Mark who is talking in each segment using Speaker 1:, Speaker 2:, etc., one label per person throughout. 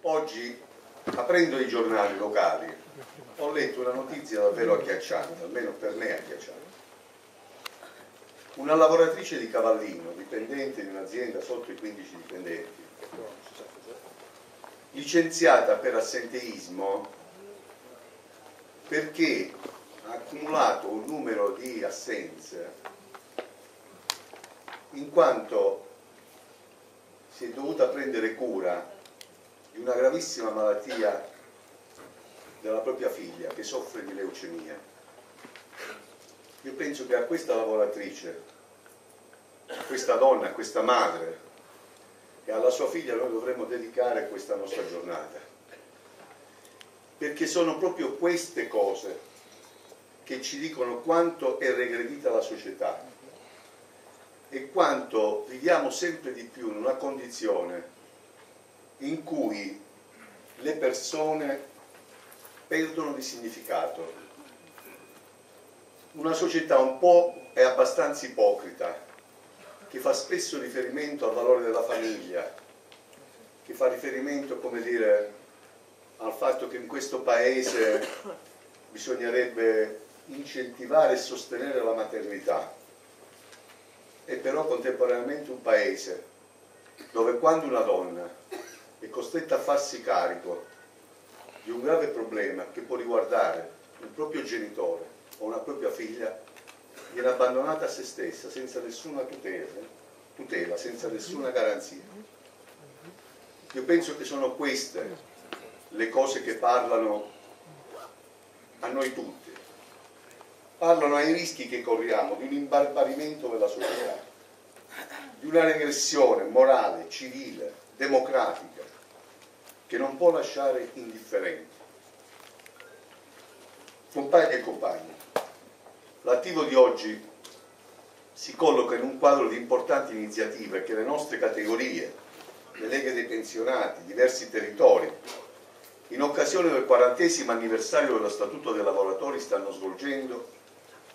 Speaker 1: Oggi, aprendo i giornali locali, ho letto una notizia davvero agghiacciante, almeno per me agghiacciante. Una lavoratrice di Cavallino, dipendente di un'azienda sotto i 15 dipendenti, licenziata per assenteismo perché ha accumulato un numero di assenze in quanto si è dovuta prendere cura di una gravissima malattia della propria figlia che soffre di leucemia. Io penso che a questa lavoratrice, a questa donna, a questa madre e alla sua figlia noi dovremmo dedicare questa nostra giornata, perché sono proprio queste cose che ci dicono quanto è regredita la società e quanto viviamo sempre di più in una condizione in cui le persone perdono di significato. Una società un po' è abbastanza ipocrita, che fa spesso riferimento al valore della famiglia, che fa riferimento, come dire, al fatto che in questo paese bisognerebbe incentivare e sostenere la maternità. È però contemporaneamente un paese dove quando una donna è costretta a farsi carico di un grave problema che può riguardare un proprio genitore o una propria figlia, viene abbandonata a se stessa senza nessuna tutela, senza nessuna garanzia. Io penso che sono queste le cose che parlano a noi tutti, parlano ai rischi che corriamo di un imbarbarimento della società, di una regressione morale, civile, democratica, che non può lasciare indifferenti. Compagni e compagni, l'attivo di oggi si colloca in un quadro di importanti iniziative che le nostre categorie, le leghe dei pensionati, diversi territori, in occasione del 40° anniversario dello Statuto dei lavoratori stanno svolgendo,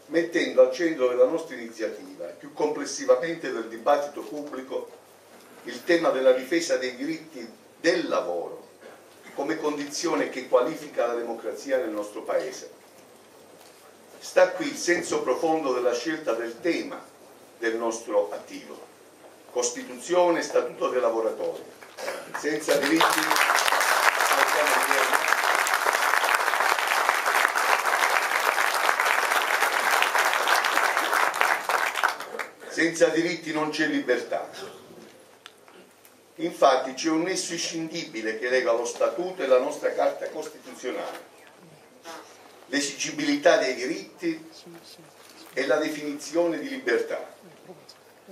Speaker 1: mettendo al centro della nostra iniziativa e più complessivamente del dibattito pubblico il tema della difesa dei diritti del lavoro come condizione che qualifica la democrazia nel nostro Paese. Sta qui il senso profondo della scelta del tema del nostro attivo: Costituzione e Statuto dei lavoratori. Senza diritti non c'è libertà. Infatti c'è un nesso inscindibile che lega lo Statuto e la nostra Carta Costituzionale, l'esigibilità dei diritti e la definizione di libertà.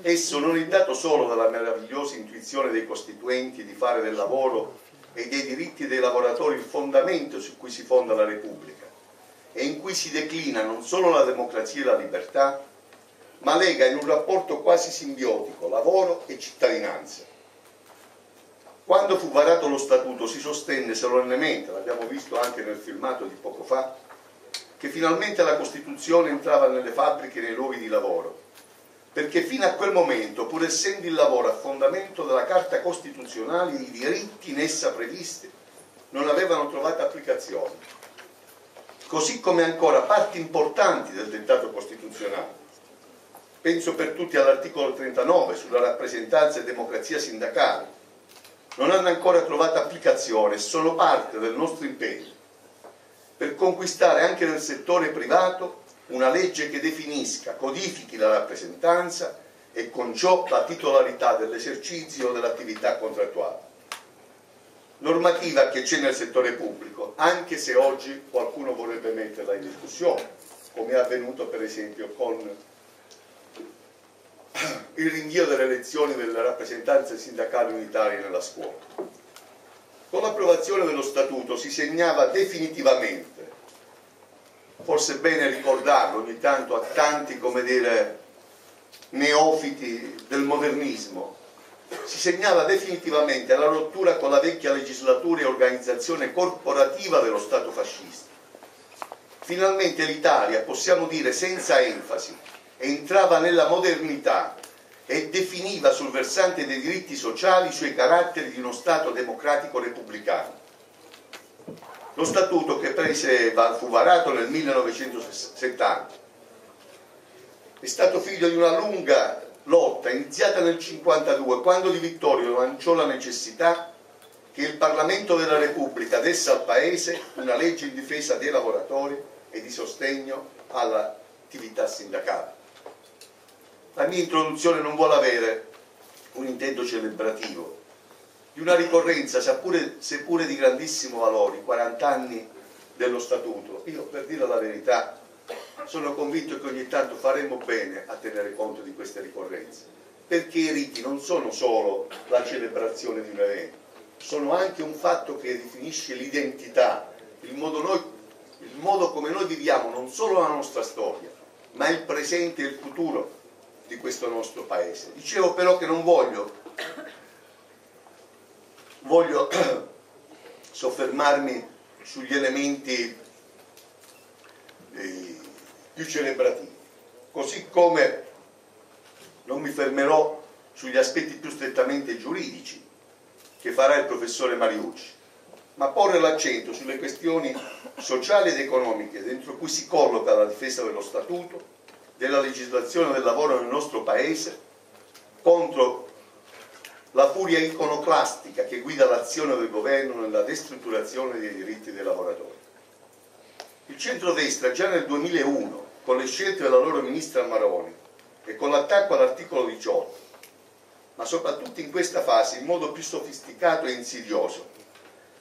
Speaker 1: Esso non è dato solo dalla meravigliosa intuizione dei costituenti di fare del lavoro e dei diritti dei lavoratori il fondamento su cui si fonda la Repubblica e in cui si declina non solo la democrazia e la libertà, ma lega in un rapporto quasi simbiotico lavoro e cittadinanza. Quando fu varato lo Statuto si sostenne solennemente, l'abbiamo visto anche nel filmato di poco fa, che finalmente la Costituzione entrava nelle fabbriche e nei luoghi di lavoro, perché fino a quel momento, pur essendo il lavoro a fondamento della Carta Costituzionale, i diritti in essa previsti non avevano trovato applicazione, così come ancora parti importanti del dettato costituzionale. Penso per tutti all'articolo 39 sulla rappresentanza e democrazia sindacale. Non hanno ancora trovato applicazione e sono parte del nostro impegno per conquistare anche nel settore privato una legge che definisca, codifichi la rappresentanza e con ciò la titolarità dell'esercizio dell'attività contrattuale. Normativa che c'è nel settore pubblico, anche se oggi qualcuno vorrebbe metterla in discussione, come è avvenuto per esempio con il rinvio delle elezioni delle rappresentanze sindacali unitarie nella scuola. Con l'approvazione dello Statuto si segnava definitivamente, forse è bene ricordarlo ogni tanto a tanti, come dire, neofiti del modernismo, si segnava definitivamente la rottura con la vecchia legislatura e organizzazione corporativa dello Stato fascista. Finalmente l'Italia, possiamo dire senza enfasi, entrava nella modernità e definiva sul versante dei diritti sociali i suoi caratteri di uno Stato democratico repubblicano. Lo statuto che fu varato nel 1970 è stato figlio di una lunga lotta iniziata nel 1952, quando Di Vittorio lanciò la necessità che il Parlamento della Repubblica desse al Paese una legge in difesa dei lavoratori e di sostegno all'attività sindacale. La mia introduzione non vuole avere un intento celebrativo, di una ricorrenza, seppure di grandissimo valore, 40 anni dello Statuto. Io, per dire la verità, sono convinto che ogni tanto faremmo bene a tenere conto di queste ricorrenze, perché i riti non sono solo la celebrazione di un evento, sono anche un fatto che definisce l'identità, il modo come noi viviamo non solo la nostra storia, ma il presente e il futuro di questo nostro Paese. Dicevo però che non voglio soffermarmi sugli elementi più celebrativi, così come non mi fermerò sugli aspetti più strettamente giuridici che farà il professore Mariucci, ma porre l'accento sulle questioni sociali ed economiche dentro cui si colloca la difesa dello Statuto, della legislazione del lavoro nel nostro Paese, contro la furia iconoclastica che guida l'azione del governo nella destrutturazione dei diritti dei lavoratori. Il centrodestra già nel 2001, con le scelte della loro ministra Maroni e con l'attacco all'articolo 18, ma soprattutto in questa fase in modo più sofisticato e insidioso,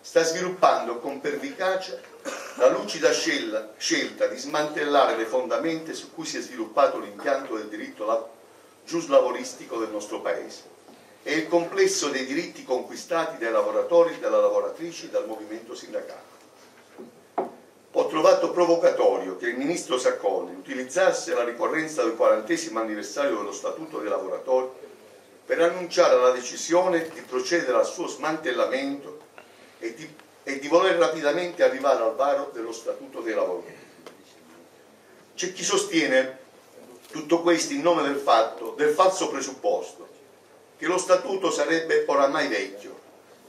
Speaker 1: sta sviluppando con pervicacia la lucida scelta di smantellare le fondamenta su cui si è sviluppato l'impianto del diritto giuslavoristico del nostro Paese e il complesso dei diritti conquistati dai lavoratori, dalle lavoratrici e dal movimento sindacale. Ho trovato provocatorio che il ministro Sacconi utilizzasse la ricorrenza del 40° anniversario dello Statuto dei lavoratori per annunciare la decisione di procedere al suo smantellamento e di voler rapidamente arrivare al varo dello Statuto dei lavoratori. C'è chi sostiene tutto questo in nome del falso presupposto che lo Statuto sarebbe oramai vecchio,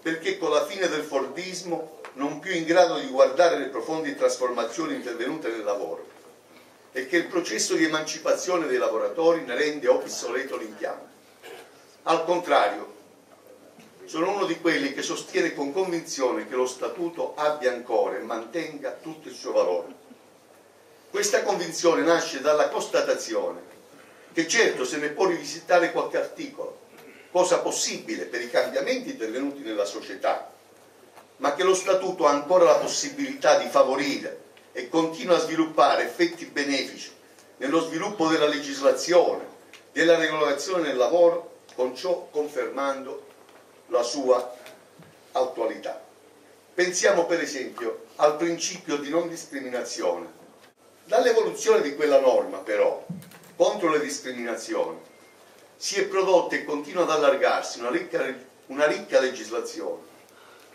Speaker 1: perché con la fine del Fordismo non più in grado di guardare le profonde trasformazioni intervenute nel lavoro e che il processo di emancipazione dei lavoratori ne rende obsoleto l'impianto. Al contrario, sono uno di quelli che sostiene con convinzione che lo Statuto abbia ancora e mantenga tutto il suo valore. Questa convinzione nasce dalla constatazione che certo se ne può rivisitare qualche articolo, cosa possibile per i cambiamenti intervenuti nella società, ma che lo Statuto ha ancora la possibilità di favorire e continua a sviluppare effetti benefici nello sviluppo della legislazione, della regolazione del lavoro, con ciò confermando la sua attualità. Pensiamo per esempio al principio di non discriminazione. Dall'evoluzione di quella norma però contro le discriminazioni si è prodotta e continua ad allargarsi una ricca legislazione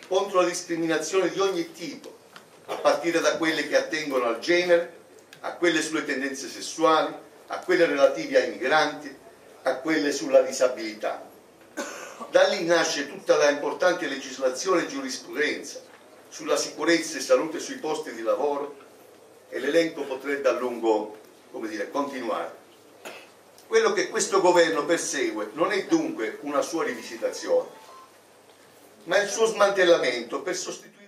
Speaker 1: contro la discriminazione di ogni tipo, a partire da quelle che attengono al genere, a quelle sulle tendenze sessuali, a quelle relative ai migranti, a quelle sulla disabilità. Da lì nasce tutta la importante legislazione e giurisprudenza sulla sicurezza e salute sui posti di lavoro e l'elenco potrebbe a lungo, continuare. Quello che questo governo persegue non è dunque una sua rivisitazione, ma il suo smantellamento per sostituire